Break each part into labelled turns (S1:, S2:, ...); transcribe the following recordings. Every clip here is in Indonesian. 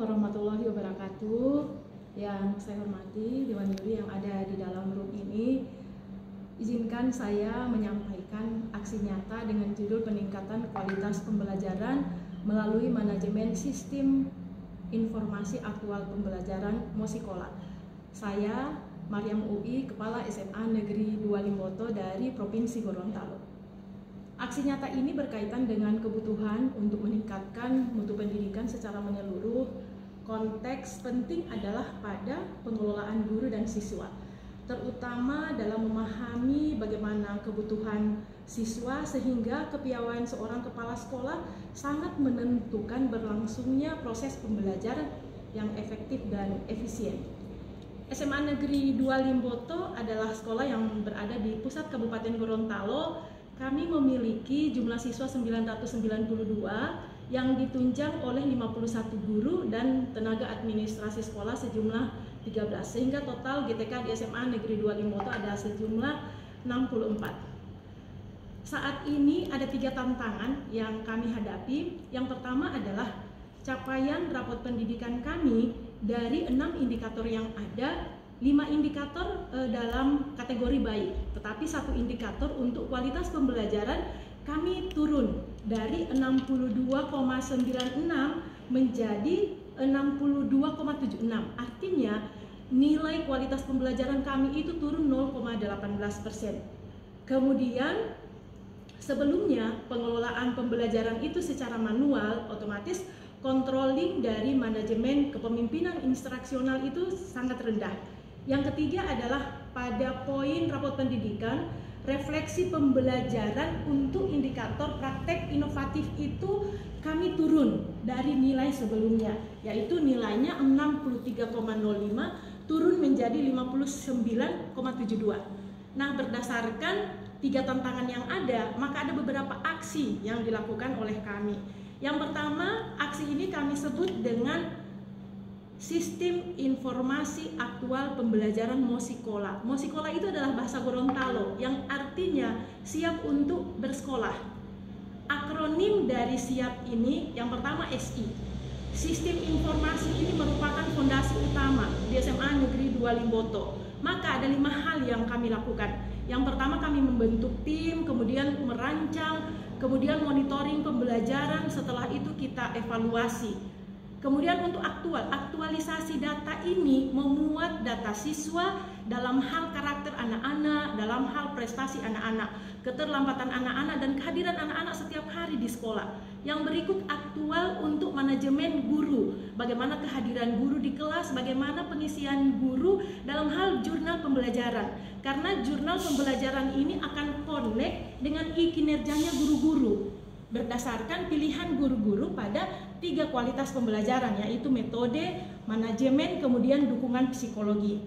S1: warahmatullahi wabarakatuh. Yang saya hormati Dewan Juri yang ada di dalam room ini, izinkan saya menyampaikan aksi nyata dengan judul peningkatan kualitas pembelajaran melalui manajemen sistem informasi aktual pembelajaran Mosikola. Saya Mariam UI, Kepala SMA Negeri 2 Limboto dari Provinsi Gorontalo. Aksi nyata ini berkaitan dengan kebutuhan untuk meningkatkan mutu pendidikan secara menyeluruh. Konteks penting adalah pada pengelolaan guru dan siswa, terutama dalam memahami bagaimana kebutuhan siswa sehingga kepiawaian seorang kepala sekolah sangat menentukan berlangsungnya proses pembelajaran yang efektif dan efisien. SMA Negeri 2 Limboto adalah sekolah yang berada di pusat Kabupaten Gorontalo. Kami memiliki jumlah siswa 992 yang ditunjang oleh 51 guru dan tenaga administrasi sekolah sejumlah 13, sehingga total GTK di SMA Negeri 2 Limboto ada sejumlah 64. Saat ini ada 3 tantangan yang kami hadapi. Yang pertama adalah capaian rapot pendidikan kami dari 6 indikator yang ada, 5 indikator dalam kategori baik, tetapi 1 indikator untuk kualitas pembelajaran kami turun dari 62,96 menjadi 62,76. Artinya nilai kualitas pembelajaran kami itu turun 0,18%. Kemudian sebelumnya pengelolaan pembelajaran itu secara manual, otomatis controlling dari manajemen kepemimpinan instruksional itu sangat rendah. Yang ketiga adalah pada poin rapot pendidikan, refleksi pembelajaran untuk indikator praktek inovatif itu kami turun dari nilai sebelumnya, yaitu nilainya 63,05 turun menjadi 59,72. Nah, berdasarkan 3 tantangan yang ada, maka ada beberapa aksi yang dilakukan oleh kami. Yang pertama, aksi ini kami sebut dengan Sistem Informasi Aktual Pembelajaran Mosikola. Mosikola itu adalah bahasa Gorontalo yang artinya siap untuk bersekolah. Akronim dari siap ini yang pertama SI. Sistem informasi ini merupakan fondasi utama di SMA Negeri 2 Limboto. Maka ada 5 hal yang kami lakukan. Yang pertama, kami membentuk tim, kemudian merancang, kemudian monitoring pembelajaran, setelah itu kita evaluasi. Kemudian untuk aktualisasi data ini memuat data siswa dalam hal karakter anak-anak, dalam hal prestasi anak-anak, keterlambatan anak-anak, dan kehadiran anak-anak setiap hari di sekolah. Yang berikut aktual untuk manajemen guru, bagaimana kehadiran guru di kelas, bagaimana pengisian guru dalam hal jurnal pembelajaran. Karena jurnal pembelajaran ini akan connect dengan kinerjanya guru-guru berdasarkan pilihan guru-guru pada 3 kualitas pembelajaran, yaitu metode, manajemen, kemudian dukungan psikologi.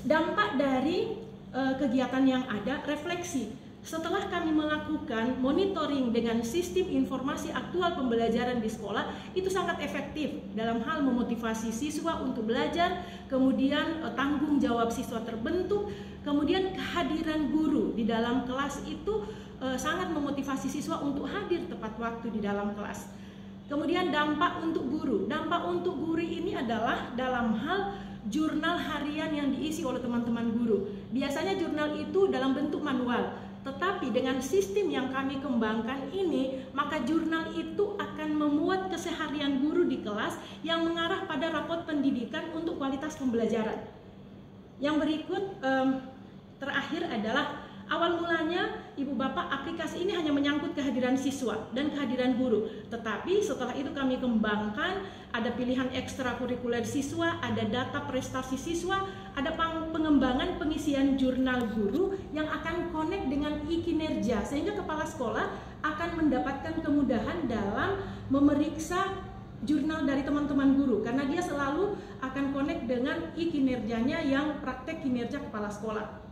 S1: Dampak dari kegiatan yang ada, refleksi. Setelah kami melakukan monitoring dengan sistem informasi aktual pembelajaran di sekolah, itu sangat efektif dalam hal memotivasi siswa untuk belajar, kemudian tanggung jawab siswa terbentuk, kemudian kehadiran guru di dalam kelas itu sangat memotivasi siswa untuk hadir tepat waktu di dalam kelas. Kemudian dampak untuk guru. Dampak untuk guru ini adalah dalam hal jurnal harian yang diisi oleh teman-teman guru. Biasanya jurnal itu dalam bentuk manual, tetapi dengan sistem yang kami kembangkan ini, maka jurnal itu akan memuat keseharian guru di kelas yang mengarah pada rapot pendidikan untuk kualitas pembelajaran. Yang berikut terakhir adalah awal mulanya Ibu Bapak, aplikasi ini hanya menyangkut kehadiran siswa dan kehadiran guru. Tetapi setelah itu kami kembangkan, ada pilihan ekstrakurikuler siswa, ada data prestasi siswa, ada pengembangan pengisian jurnal guru yang akan connect dengan kinerja, sehingga kepala sekolah akan mendapatkan kemudahan dalam memeriksa jurnal dari teman-teman guru, karena dia selalu akan connect dengan kinerjanya yang praktek kinerja kepala sekolah.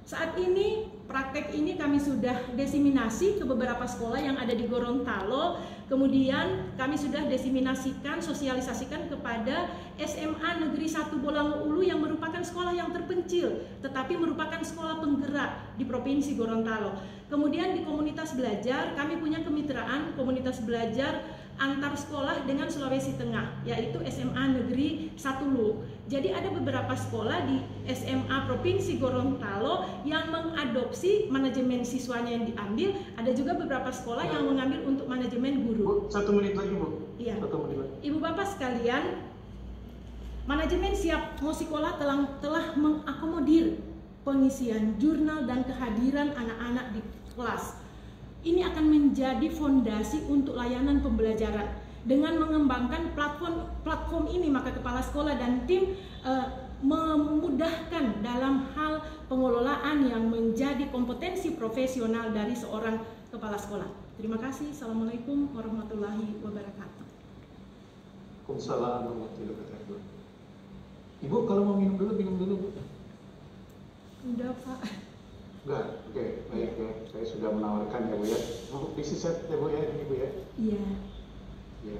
S1: Saat ini praktek ini kami sudah desiminasi ke beberapa sekolah yang ada di Gorontalo. Kemudian kami sudah desiminasikan, sosialisasikan kepada SMA Negeri 1 Bolango Ulu yang merupakan sekolah yang terpencil, tetapi merupakan sekolah penggerak di Provinsi Gorontalo. Kemudian di komunitas belajar, kami punya kemitraan komunitas belajar antar sekolah dengan Sulawesi Tengah, yaitu SMA Negeri 1 Luwu. Jadi ada beberapa sekolah di SMA Provinsi Gorontalo yang mengadopsi manajemen siswanya yang diambil, ada juga beberapa sekolah yang mengambil untuk manajemen guru.
S2: Bu, 1 menit lagi, Bu.
S1: Iya.
S2: 1 menit lagi.
S1: Ibu Bapak sekalian, manajemen Siap Musikola telah mengakomodir pengisian jurnal dan kehadiran anak-anak di kelas. Ini akan menjadi fondasi untuk layanan pembelajaran. Dengan mengembangkan platform ini, maka kepala sekolah dan tim memudahkan dalam hal pengelolaan yang menjadi kompetensi profesional dari seorang kepala sekolah. Terima kasih. Assalamualaikum warahmatullahi wabarakatuh.
S2: Waalaikumsalam warahmatullahi wabarakatuh. Ibu kalau mau minum dulu, Bu.
S1: Udah, Pak.
S2: Enggak, oke, baik ya. Saya sudah menawarkan ya, Bu ya. Bu, isi set ya, Bu ya, ini Bu ya.
S1: Iya.
S2: Ya.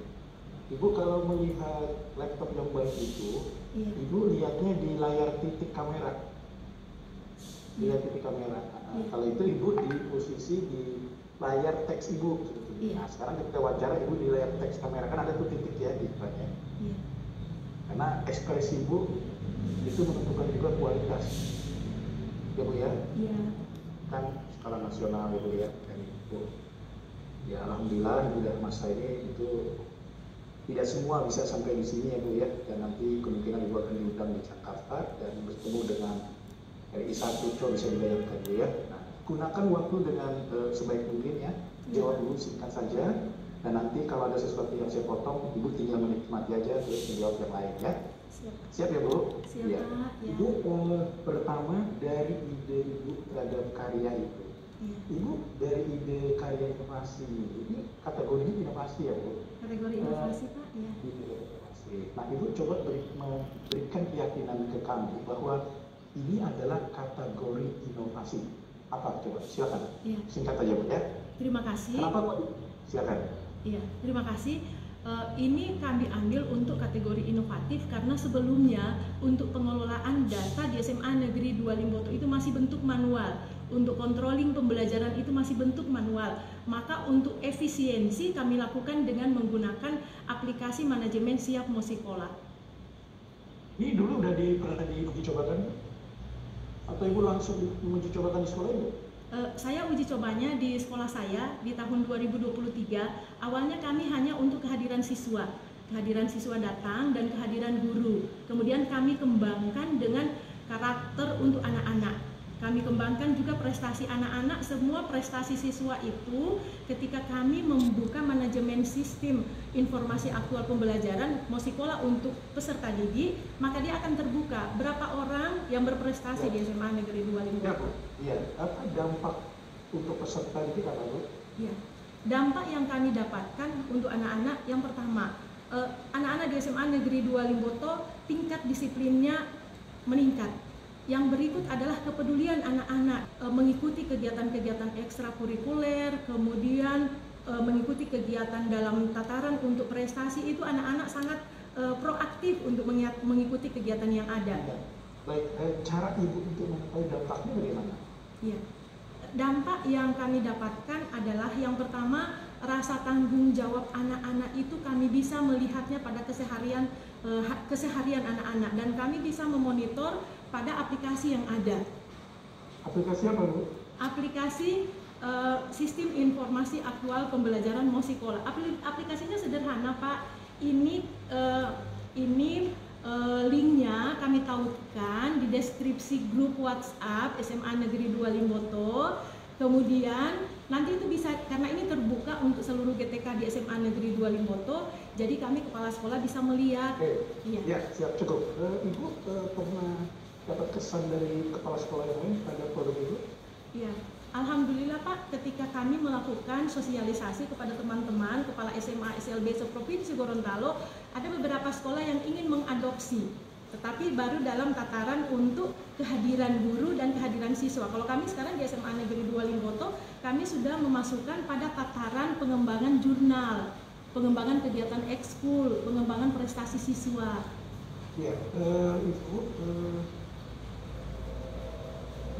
S2: Ibu kalau melihat laptop yang baik itu,
S1: Iya.
S2: Ibu lihatnya di layar titik kamera. Lihat titik kamera.
S1: Iya.
S2: Kalau itu Ibu di posisi di layar teks Ibu sebetulnya.
S1: Iya.
S2: Nah, sekarang ketika wawancara Ibu di layar teks kamera, kan ada tuh titik ya di depannya.
S1: Iya.
S2: Karena ekspresi Ibu itu menentukan juga kualitas. Ya Bu ya.
S1: Iya.
S2: Kan skala nasional ya Bu ya, dari Ibu. Ya alhamdulillah Ibu dan Mas ini itu tidak semua bisa sampai di sini ya Bu ya, dan nanti kemungkinan Ibu akan diundang di Jakarta dan bertemu dengan RI 1 bisa dibayangkan Bu ya. Nah, gunakan waktu dengan sebaik mungkin ya, jawab dulu singkat saja, dan nanti kalau ada sesuatu yang saya potong, Ibu tinggal menikmati aja terus menjawab yang lain ya. Siap ya Bu?
S1: Siap
S2: ya.
S1: Pak. Ya.
S2: Ibu pertama dari ide Ibu terhadap karya itu.
S1: Iya.
S2: Ibu dari ide karya inovasi ini kategorinya inovasi ya Bu?
S1: Kategori inovasi Pak. Iya.
S2: Ide inovasi. Nah Ibu coba memberikan keyakinan ke kami bahwa ini adalah kategori inovasi. Apa coba? Silakan.
S1: Iya.
S2: Singkat aja Bu ya.
S1: Terima kasih.
S2: Kenapa kok? Silakan.
S1: Iya, terima kasih. Ini kami ambil untuk kategori inovatif karena sebelumnya untuk pengelolaan data di SMA Negeri 2 Limboto itu masih bentuk manual. Untuk controlling pembelajaran itu masih bentuk manual. Maka untuk efisiensi kami lakukan dengan menggunakan aplikasi manajemen Siap Musikola.
S2: Ini dulu udah pernah diuji cobakan? Atau Ibu langsung menguji cobakan di sekolah Ibu?
S1: Saya uji cobanya di sekolah saya di tahun 2023. Awalnya kami hanya untuk kehadiran siswa datang dan kehadiran guru. Kemudian kami kembangkan dengan karakter untuk anak-anak. Kami kembangkan juga prestasi anak-anak. Semua prestasi siswa itu ketika kami membuka manajemen sistem informasi aktual pembelajaran Musikola untuk peserta didik, maka dia akan terbuka berapa orang yang berprestasi di SMA Negeri 2 Limboto.
S2: Iya, apa dampak untuk peserta didik apa Bu?
S1: Iya. Dampak yang kami dapatkan untuk anak-anak, yang pertama, anak-anak di SMA Negeri 2 Limboto tingkat disiplinnya meningkat. Yang berikut adalah kepedulian anak-anak mengikuti kegiatan-kegiatan ekstrakurikuler, kemudian mengikuti kegiatan dalam tataran untuk prestasi. Itu anak-anak sangat proaktif untuk mengikuti kegiatan yang ada.
S2: Baik, cara Ibu untuk mengetahui dampaknya bagaimana?
S1: Iya. Dampak yang kami dapatkan adalah yang pertama, rasa tanggung jawab anak-anak itu kami bisa melihatnya pada keseharian anak-anak, dan kami bisa memonitor pada aplikasi yang ada.
S2: Aplikasi apa Bu?
S1: Aplikasi sistem informasi aktual pembelajaran Musikola. Aplikasinya sederhana Pak. Ini linknya kami tautkan di deskripsi grup WhatsApp SMA Negeri 2 Limboto. Kemudian nanti itu bisa, karena ini terbuka untuk seluruh GTK di SMA Negeri 2 Limboto, jadi kami kepala sekolah bisa melihat.
S2: Iya. Ya, siap, cukup. Ibu pernah dapat kesan dari kepala sekolah yang lain pada produk itu? Iya.
S1: Alhamdulillah Pak, ketika kami melakukan sosialisasi kepada teman-teman kepala SMA SLB seprovinsi Gorontalo, ada beberapa sekolah yang ingin mengadopsi, tetapi baru dalam tataran untuk kehadiran guru dan kehadiran siswa. Kalau kami sekarang di SMA Negeri 2 Limboto, kami sudah memasukkan pada tataran pengembangan jurnal, pengembangan kegiatan ekskul, pengembangan prestasi siswa.
S2: Ya, Ibu,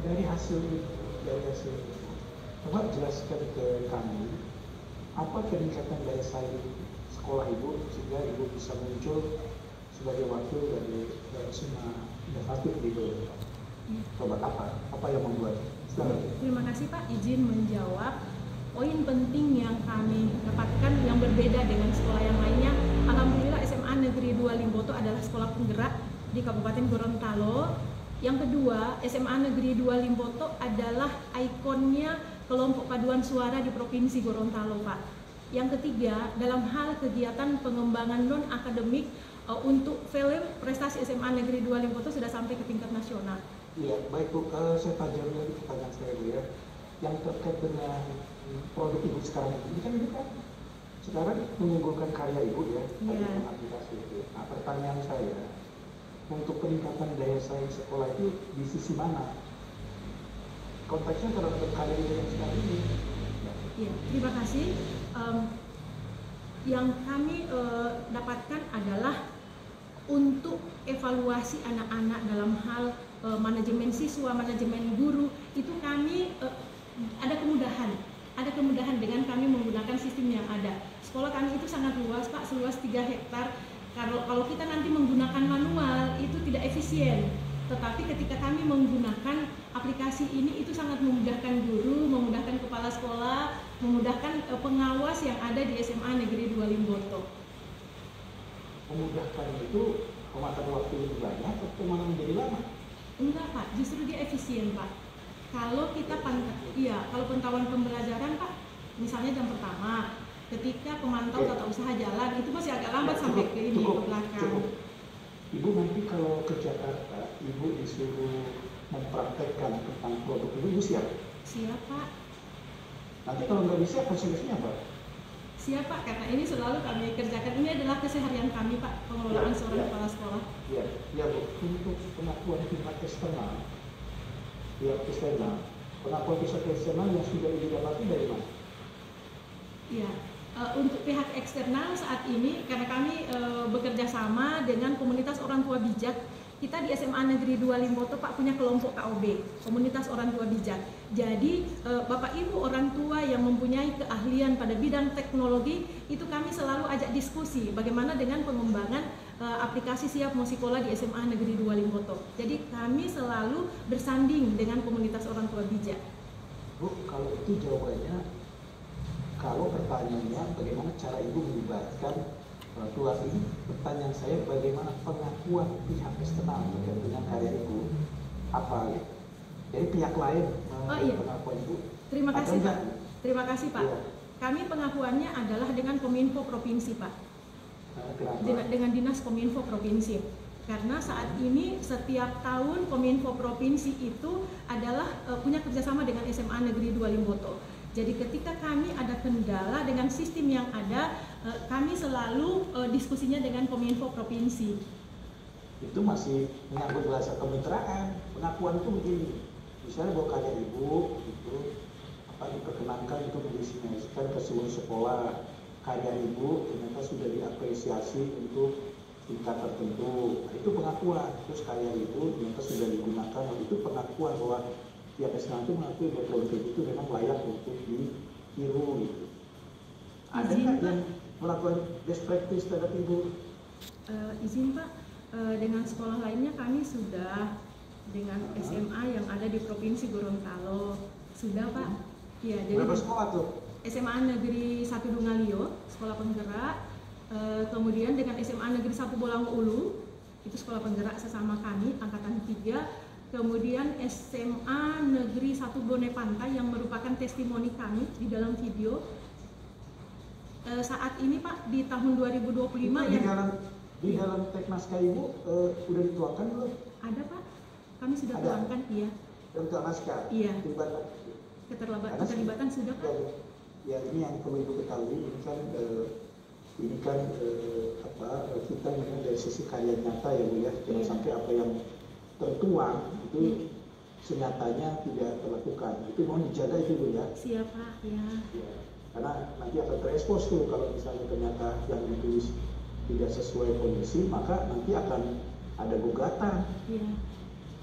S2: dari hasil itu, coba jelaskan ke kami apa peningkatan daya saing sekolah ibu sehingga ibu bisa muncul sebagai wakil dari SMA inovatif gitu. Coba apa yang membuat?
S1: Terima kasih Pak, izin menjawab. Poin penting yang kami dapatkan yang berbeda dengan sekolah yang lainnya, alhamdulillah SMA Negeri 2 Limboto adalah sekolah penggerak di Kabupaten Gorontalo. Yang kedua, SMA Negeri 2 Limboto adalah ikonnya kelompok paduan suara di Provinsi Gorontalo, Pak. Yang ketiga, dalam hal kegiatan pengembangan non-akademik untuk film prestasi SMA Negeri 2 Limboto sudah sampai ke tingkat nasional.
S2: Iya, baik Bu, saya tajam lagi pertanyaan saya Bu ya. Yang terkait dengan produk ibu sekarang ini kan ibu kan sekarang mengunggulkan karya ibu ya, dengan aplikasi itu. Nah, pertanyaan saya, untuk peningkatan daya saing sekolah itu di sisi mana? Konteksnya terhadap karya ibu yang sekarang ini.
S1: Iya, terima kasih. Yang kami dapatkan adalah untuk evaluasi anak-anak dalam hal manajemen siswa, manajemen guru, itu kami ada kemudahan dengan kami menggunakan sistem yang ada. Sekolah kami itu sangat luas Pak, seluas 3 hektar. Kalau kita nanti menggunakan manual itu tidak efisien. Tetapi ketika kami menggunakan aplikasi ini itu sangat memudahkan guru, memudahkan kepala sekolah, memudahkan pengawas yang ada di SMA Negeri 2 Limboto.
S2: Memudahkan itu memakan waktu lebih banyak atau malah menjadi lama?
S1: Enggak Pak, justru dia efisien Pak. Kalau kita kalau pantauan pembelajaran Pak, misalnya jam pertama, ketika pemantau tata usaha jalan itu masih agak lambat sampai ke ini ke belakang.
S2: Ibu nanti kalau ke Jakarta, ibu disuruh mempraktekkan tentang produk ibu siap?
S1: Siap Pak.
S2: Nanti kalau nggak bisa konsekuensinya apa?
S1: Siap Pak, karena ini selalu kami kerjakan. Ini adalah keseharian kami Pak, pengelolaan seorang kepala sekolah.
S2: Ya Bu, untuk pengakuan pihak eksternal, pengakuan pihak eksternal yang sudah didapati dari mana?
S1: Iya, untuk pihak eksternal saat ini karena kami bekerja sama dengan komunitas orang tua bijak. Kita di SMA Negeri 2 Limboto Pak punya kelompok KOB, komunitas orang tua bijak. Jadi Bapak Ibu orang tua yang mempunyai keahlian pada bidang teknologi itu kami selalu ajak diskusi bagaimana dengan pengembangan aplikasi Siap Musikola di SMA Negeri 2 Limboto. Jadi kami selalu bersanding dengan komunitas orang tua bijak.
S2: Bu, kalau itu jawabannya, kalau pertanyaannya bagaimana cara ibu melibatkan orang tua ini, pertanyaan saya bagaimana pengakuan pihak eksternal terkait dengan karya ibu apa gitu. Jadi pihak lain pengakuan ibu.
S1: Terima kasih Pak. Terima kasih Pak.
S2: Ya.
S1: Kami pengakuannya adalah dengan Kominfo Provinsi Pak. Dengan Dinas Kominfo Provinsi. Karena saat ini setiap tahun Kominfo Provinsi itu adalah punya kerjasama dengan SMA Negeri 2 Limboto. Jadi ketika kami ada kendala dengan sistem yang ada, kami selalu diskusinya dengan Kominfo Provinsi.
S2: Itu masih menyangkut bahasa kemitraan. Pengakuan itu begini, misalnya bahwa karya ibu itu diperkenankan untuk didistribusikan ke seluruh sekolah. Karya ibu ternyata sudah diapresiasi untuk tingkat tertentu. Itu pengakuan. Terus karya ibu ternyata sudah digunakan. Itu pengakuan bahwa pihak eksternal itu mengakui bahwa produk itu memang layak untuk ditiru gitu. Ada nggak yang melakukan best practice terhadap ibu?
S1: Izin Pak, dengan sekolah lainnya kami sudah dengan SMA yang ada di Provinsi Gorontalo sudah Pak. Ya, jadi
S2: berapa sekolah tuh?
S1: SMA Negeri 1 Dungalio, sekolah penggerak. Kemudian dengan SMA Negeri 1 Bolangulu, itu sekolah penggerak sesama kami angkatan 3. Kemudian SMA Negeri 1 Bone Pantai yang merupakan testimoni kami di dalam video. Saat ini Pak di tahun 2025
S2: di dalam teks naskah ibu udah dituangkan belum?
S1: Ada Pak, kami sudah tuangkan iya.
S2: Dalam teks naskah?
S1: Iya. Keterlibatan sudah Pak?
S2: Ya ini yang perlu ibu ketahui, ini kan kita memang dari sisi karya nyata ya Bu ya, jangan sampai apa yang tertuang itu senyatanya tidak terlakukan. Itu mohon dijaga itu Bu ya.
S1: Siap Pak, ya.
S2: Karena nanti akan terekspos tuh kalau misalnya ternyata yang ditulis tidak sesuai kondisi, maka nanti akan ada gugatan.
S1: Iya.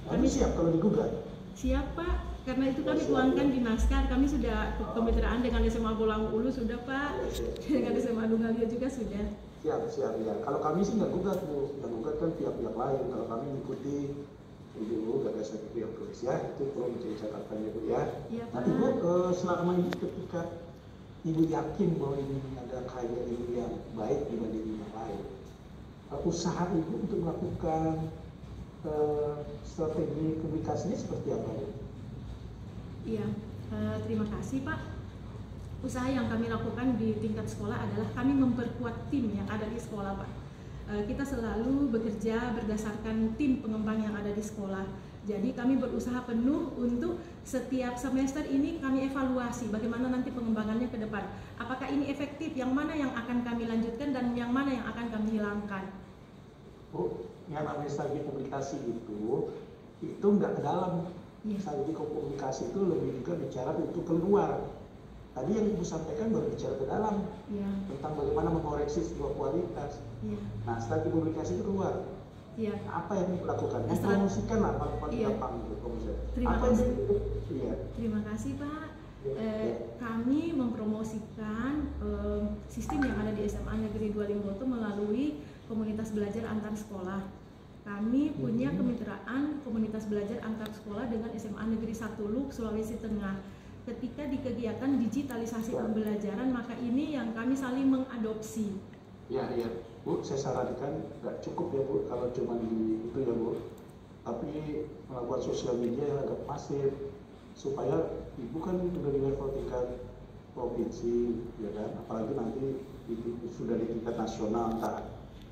S2: Kami siap kalau digugat.
S1: Siap Pak, Karena itu kami tuangkan di naskah. Kami sudah kemitraan dengan SMA Bolang Ulu sudah Pak, dengan SMA Dungalia juga sudah.
S2: Siap ya. Kalau kami sih nggak gugat Bu, yang gugat kan pihak-pihak lain. Kalau kami mengikuti Ibu gagasan Ibu yang tulis ya, itu perlu menjadi catatan ya Bu ya.
S1: Iya Pak.
S2: Nah Ibu selama ini ketika Ibu yakin bahwa ini ada karya Ibu yang baik dibanding yang lain, usaha Ibu untuk melakukan strategi publikasinya seperti apa Bu?
S1: Iya, terima kasih Pak. Usaha yang kami lakukan di tingkat sekolah adalah kami memperkuat tim yang ada di sekolah Pak. Kita selalu bekerja berdasarkan tim pengembang yang ada di sekolah. Jadi kami berusaha penuh untuk setiap semester ini kami evaluasi bagaimana nanti pengembangannya ke depan. Apakah ini efektif, yang mana yang akan kami lanjutkan dan yang mana yang akan kami hilangkan.
S2: Bu, yang namanya strategi publikasi itu nggak ke dalam. Strategi komunikasi itu lebih juga bicara untuk keluar. Tadi yang Ibu sampaikan baru bicara ke dalam, tentang bagaimana mengoreksi sebuah kualitas. Nah, strategi publikasi itu keluar. Apa yang Ibu lakukan? Mempromosikan lah paling gampang gitu.
S1: Terima kasih Pak. Kami mempromosikan sistem yang ada di SMA Negeri 2 Limboto melalui komunitas belajar antar sekolah. Kami punya kemitraan komunitas belajar antar sekolah dengan SMA Negeri 1 Luk, Sulawesi Tengah. Ketika di kegiatan digitalisasi pembelajaran, maka ini yang kami saling mengadopsi.
S2: Iya, Bu, saya sarankan nggak cukup ya Bu, kalau cuma di itu ya Bu. Tapi melakukan sosial media yang agak masif, supaya Ibu kan sudah di level tingkat provinsi, ya kan? Apalagi nanti itu sudah di tingkat nasional, entah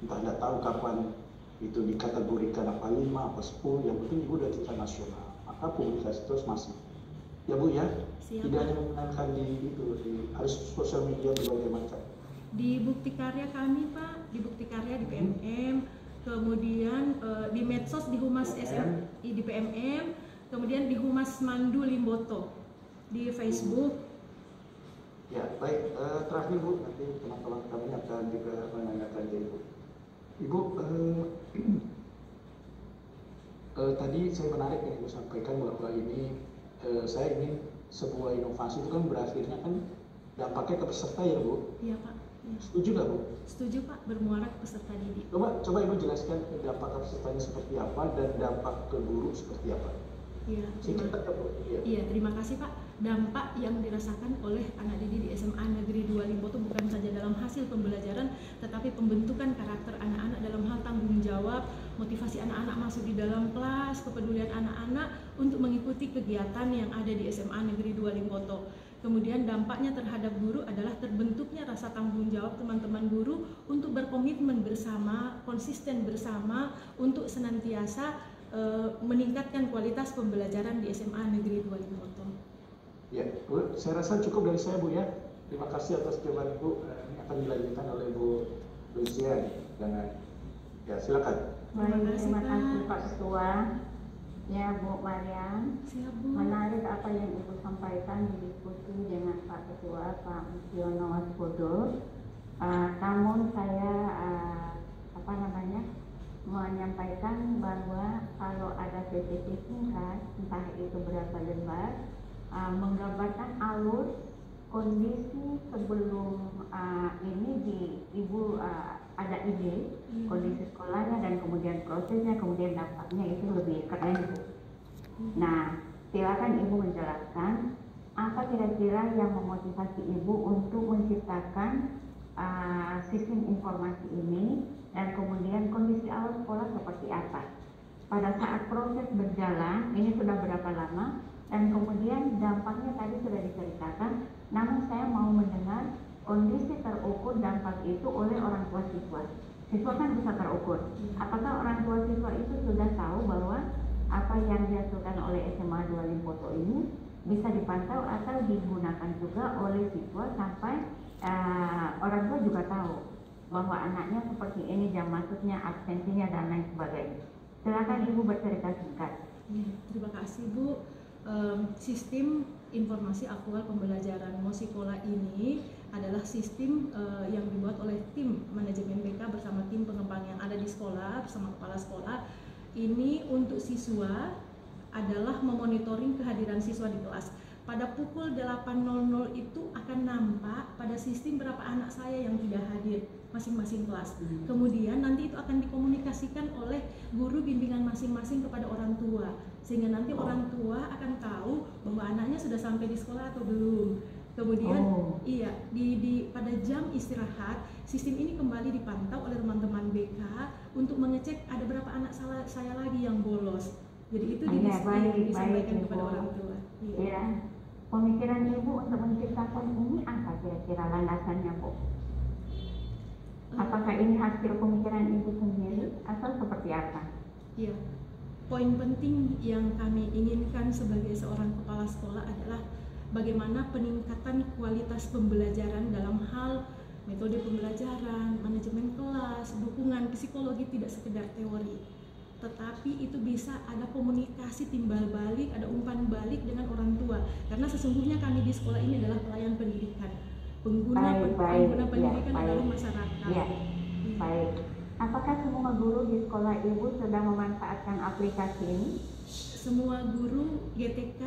S2: nggak tahu kapan itu dikategorikan apa 5, apa 10, yang penting Ibu udah tingkat nasional, maka publikasi terus masif. Ya Bu ya,
S1: Siap,
S2: tidak hanya menggunakan harus sosial media berbagai macam.
S1: Di bukti karya kami Pak, di bukti karya di PMM, kemudian di medsos di Humas SM di PMM, kemudian di Humas Mandu Limboto, di Facebook.
S2: Ya baik, terakhir Bu, nanti teman-teman kami akan juga menanyakan ke Ibu. Ibu, tadi saya menarik yang Ibu sampaikan bahwa ini saya ingin sebuah inovasi itu kan berakhirnya kan dampaknya ke peserta ya Bu?
S1: Iya Pak. Ya.
S2: Setuju nggak Bu?
S1: Setuju Pak, bermuara ke peserta didik.
S2: Coba Ibu jelaskan dampak ke pesertanya seperti apa dan dampak ke guru seperti apa?
S1: Iya, terima kasih Pak. Dampak yang dirasakan oleh anak didik di SMA Negeri 2 Limboto bukan saja dalam hasil pembelajaran, tetapi pembentukan karakter anak-anak dalam hal tanggung jawab, motivasi anak-anak masuk di dalam kelas, kepedulian anak-anak untuk mengikuti kegiatan yang ada di SMA Negeri 2 Limboto. Kemudian dampaknya terhadap guru adalah terbentuknya rasa tanggung jawab teman-teman guru untuk berkomitmen bersama, konsisten bersama untuk senantiasa meningkatkan kualitas pembelajaran di SMA Negeri 2 Limboto.
S2: Ya, Bu, saya rasa cukup dari saya Bu ya. Terima kasih atas jawaban Ibu. Ini akan dilanjutkan oleh Bu Lucia. Ya, silakan.
S3: Baik, terima kasih Pak Ketua. Ya Bu Mariam, menarik apa yang Ibu sampaikan di diskusi dengan Pak Ketua Pak Musiono Waspodo. Namun saya menyampaikan bahwa kalau ada PPT singkat, entah itu berapa lembar, menggambarkan alur kondisi sebelum ini Ibu ada ide kondisi sekolahnya dan kemudian prosesnya, kemudian dampaknya, itu lebih keren Bu. Nah, silakan Ibu menjelaskan apa kira-kira yang memotivasi Ibu untuk menciptakan sistem informasi ini, dan kemudian kondisi awal sekolah seperti apa pada saat proses berjalan ini sudah berapa lama, dan kemudian dampaknya tadi sudah diceritakan. Namun saya mau mendengar kondisi terukur dampak itu oleh orang tua siswa. Siswa kan bisa terukur. Apakah orang tua siswa itu sudah tahu bahwa apa yang dihasilkan oleh SMA 2 Limboto ini bisa dipantau atau digunakan juga oleh siswa sampai orang tua juga tahu bahwa anaknya seperti ini jam masuknya, absensinya, dan lain sebagainya. Silakan Ibu bercerita singkat.
S1: Ya, terima kasih Bu. Sistem informasi aktual pembelajaran Mosikola ini adalah sistem yang dibuat oleh tim manajemen BK bersama tim pengembang yang ada di sekolah bersama kepala sekolah. Ini untuk siswa adalah memonitoring kehadiran siswa di kelas. Pada pukul 8.00 itu akan nampak pada sistem berapa anak saya yang tidak hadir masing-masing kelas. Kemudian nanti itu akan dikomunikasikan oleh guru bimbingan masing-masing kepada orang tua, sehingga nanti orang tua akan tahu bahwa anaknya sudah sampai di sekolah atau belum. Kemudian iya pada jam istirahat sistem ini kembali dipantau oleh teman-teman BK untuk mengecek ada berapa anak saya lagi yang bolos. Jadi itu disampaikan kepada orang tua.
S3: Iya. Pemikiran Ibu untuk menciptakan ini apa kira-kira landasannya, Bu? Apakah ini hasil pemikiran Ibu sendiri atau seperti apa?
S1: Iya. Poin penting yang kami inginkan sebagai seorang kepala sekolah adalah bagaimana peningkatan kualitas pembelajaran dalam hal metode pembelajaran, manajemen kelas, dukungan psikologi, tidak sekedar teori. Tetapi itu bisa ada komunikasi timbal balik, ada umpan balik dengan orang tua. Karena sesungguhnya kami di sekolah ini adalah pelayan pendidikan. Pengguna pendidikan adalah masyarakat.
S3: Ya. Baik. Apakah semua guru di sekolah Ibu sudah memanfaatkan aplikasi ini?
S1: Semua guru GTK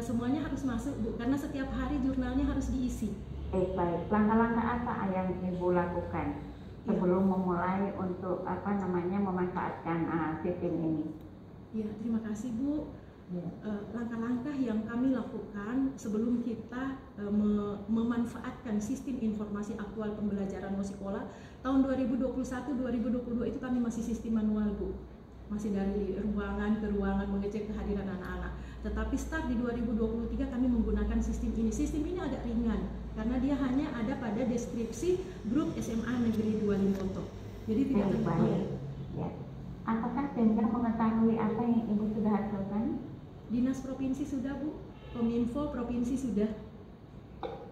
S1: semuanya harus masuk, Bu, karena setiap hari jurnalnya harus diisi.
S3: Baik. Langkah-langkah apa yang Ibu lakukan sebelum memulai untuk memanfaatkan sistem ini?
S1: Ya, terima kasih, Bu. Langkah-langkah yang kami lakukan sebelum kita memanfaatkan sistem informasi aktual pembelajaran musikola tahun 2021-2022 itu kami masih sistem manual, Bu. Masih dari ruangan ke ruangan mengecek kehadiran anak-anak. Tetapi start di 2023 kami menggunakan sistem ini. Sistem ini agak ringan karena dia hanya ada pada deskripsi grup SMA Negeri 2 Limboto. Jadi tidak terlalu.
S3: Ya. Apakah Pemda mengetahui apa yang Ibu sudah hasilkan?
S1: Dinas Provinsi sudah, Bu. Kominfo Provinsi sudah.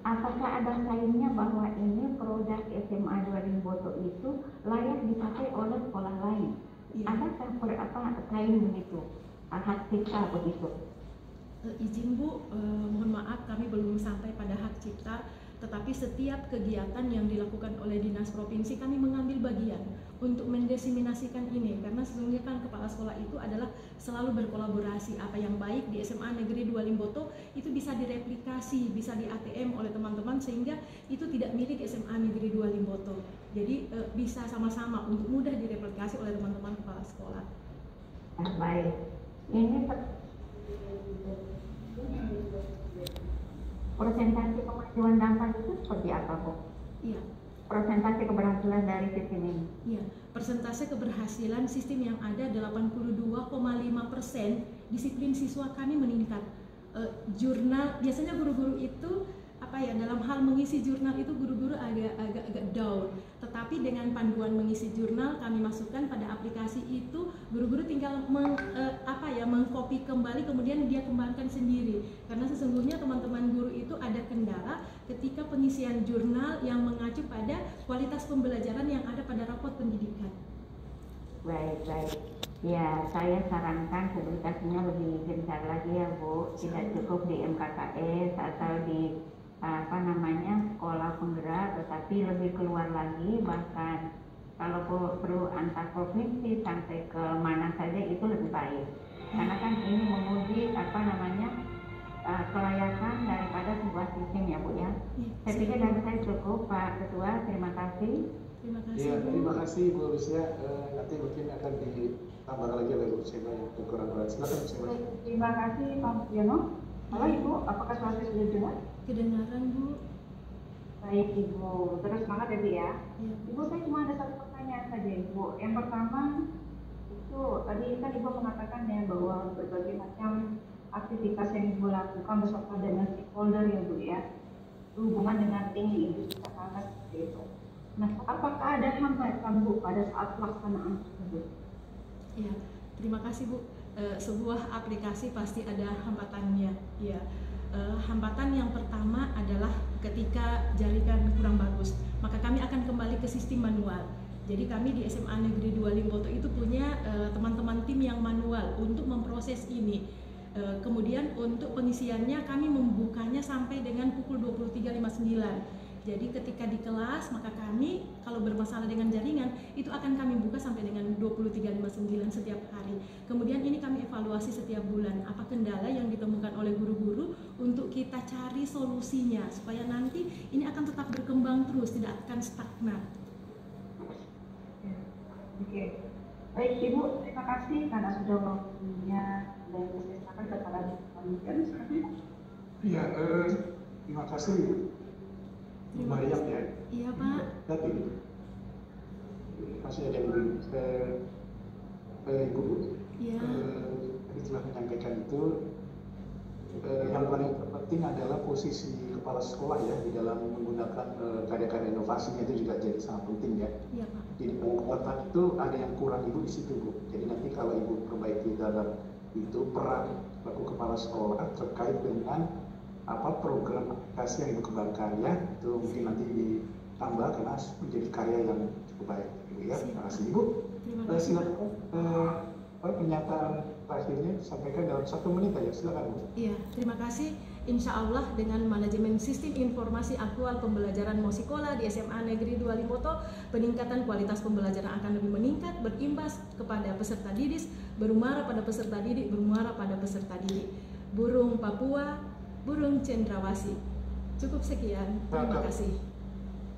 S3: Apakah ada sainnya bahwa ini produk SMA 2 Limboto itu layak dipakai oleh sekolah lain? Ya. Adakah saing begitu? Hak cipta begitu?
S1: Izin, Bu, mohon maaf kami belum sampai pada hak cipta, tetapi setiap kegiatan yang dilakukan oleh Dinas Provinsi kami mengambil bagian untuk mendesiminasikan ini, karena sesungguhnya kan kepala sekolah itu adalah selalu berkolaborasi. Apa yang baik di SMA Negeri 2 Limboto itu bisa direplikasi, bisa di ATM oleh teman-teman sehingga itu tidak milik SMA Negeri 2 Limboto. Jadi bisa sama-sama untuk mudah direplikasi oleh teman-teman kepala sekolah.
S3: Baik. Ini persentase kemajuan dampak itu seperti apa, Bu?
S1: Iya.
S3: Persentase keberhasilan dari sistem ini?
S1: Iya. Persentase keberhasilan sistem yang ada 82,5%. Disiplin siswa kami meningkat. Jurnal biasanya guru-guru itu dalam hal mengisi jurnal itu guru-guru agak down. Tetapi dengan panduan mengisi jurnal kami masukkan pada aplikasi itu, guru-guru tinggal mengcopy kembali kemudian dia kembangkan sendiri. Karena sesungguhnya teman-teman guru itu ada kendala ketika pengisian jurnal yang mengacu pada kualitas pembelajaran yang ada pada rapot pendidikan.
S3: Baik. Ya, saya sarankan publikasinya lebih gencar lagi ya, Bu. Tidak cukup di MKKS atau di sekolah penggerak, tetapi lebih keluar lagi, bahkan kalau perlu antar provinsi sampai ke mana saja itu lebih baik, karena kan ini menguji kelayakan daripada sebuah sistem ya, Bu ya. Saya pikir dari saya cukup, Pak Ketua. Terima kasih.
S2: Terima kasih Bu Lucia. Nanti mungkin akan ditambah lagi oleh Bu Sema yang kekurangan. Silakan Bu Sema.
S4: Terima kasih Pak Mutiano. Halo Ibu, apakah suara saya sudah dengar?
S1: Kedengaran, Bu.
S4: Baik Ibu, terus semangat ya Bu ya.
S1: Ibu,
S4: saya cuma ada satu pertanyaan saja Ibu. Yang pertama itu tadi kan Ibu mengatakan ya bahwa berbagai macam aktivitas yang Ibu lakukan bersama dengan stakeholder ya Bu ya, hubungan dengan tim industri katakan seperti itu. Nah, apakah ada hambatan Bu pada saat pelaksanaan tersebut?
S1: Ya, terima kasih Bu. Sebuah aplikasi pasti ada hambatannya. Ya, hambatan yang pertama adalah ketika jaringan kurang bagus, maka kami akan kembali ke sistem manual. Jadi kami di SMA Negeri 2 Limboto itu punya teman-teman tim yang manual untuk memproses ini. Kemudian untuk pengisiannya kami membukanya sampai dengan pukul 23.59. Jadi ketika di kelas maka kami kalau bermasalah dengan jaringan itu akan kami buka sampai dengan 23.59 setiap setiap hari. Kemudian ini kami evaluasi setiap bulan, apa kendala yang ditemukan oleh guru-guru untuk kita cari solusinya supaya nanti ini akan tetap berkembang terus, tidak akan stagnan.
S4: Oke. Baik Ibu, terima kasih karena sudah waktunya dan disertakan kepada panitia.
S2: Iya, terima kasih.
S1: Terima
S2: Banyak
S1: kasih.
S2: ya.
S1: Iya Pak.
S2: Tapi masih ada yang belum. Ibu,
S1: Iya.
S2: tadi telah menyampaikan itu. Yang paling penting adalah posisi kepala sekolah ya di dalam menggunakan karya-karya inovasinya itu juga jadi sangat penting ya.
S1: Iya Pak.
S2: Jadi penguatan itu ada yang kurang Ibu di situ Bu. Jadi nanti kalau Ibu perbaiki dalam itu peran selaku kepala sekolah terkait dengan apa program aplikasi yang Ibu kembangkan ya, itu mungkin nanti ditambah karena menjadi karya yang cukup baik Ibu ya. Terima kasih Ibu.
S1: Terima kasih.
S2: Silakan pernyataan terakhirnya sampaikan dalam 1 menit aja, silakan Bu.
S1: Iya, terima kasih. Insya Allah dengan manajemen sistem informasi aktual pembelajaran Musikola di SMA Negeri 2 Limboto, peningkatan kualitas pembelajaran akan lebih meningkat, berimbas kepada peserta didik, bermuara pada peserta didik, bermuara pada peserta didik. Burung Papua, burung cendrawasih. Cukup sekian. Terima kasih.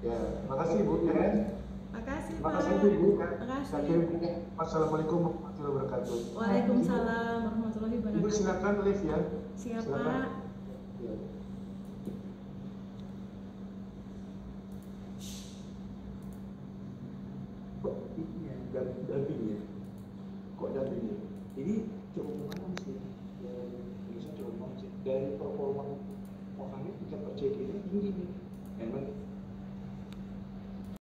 S2: Ya, terima kasih Bu. Ya.
S1: Terima kasih
S2: Terima
S1: Pak.
S2: kasih Bu.
S1: Terima kasih.
S2: Wassalamualaikum warahmatullahi wabarakatuh.
S1: Waalaikumsalam warahmatullahi
S2: Ibu
S1: wabarakatuh.
S2: silakan live ya.
S1: Siap
S2: Silakan.
S1: Pak.
S2: Ya. Kok ini ya, daging ya.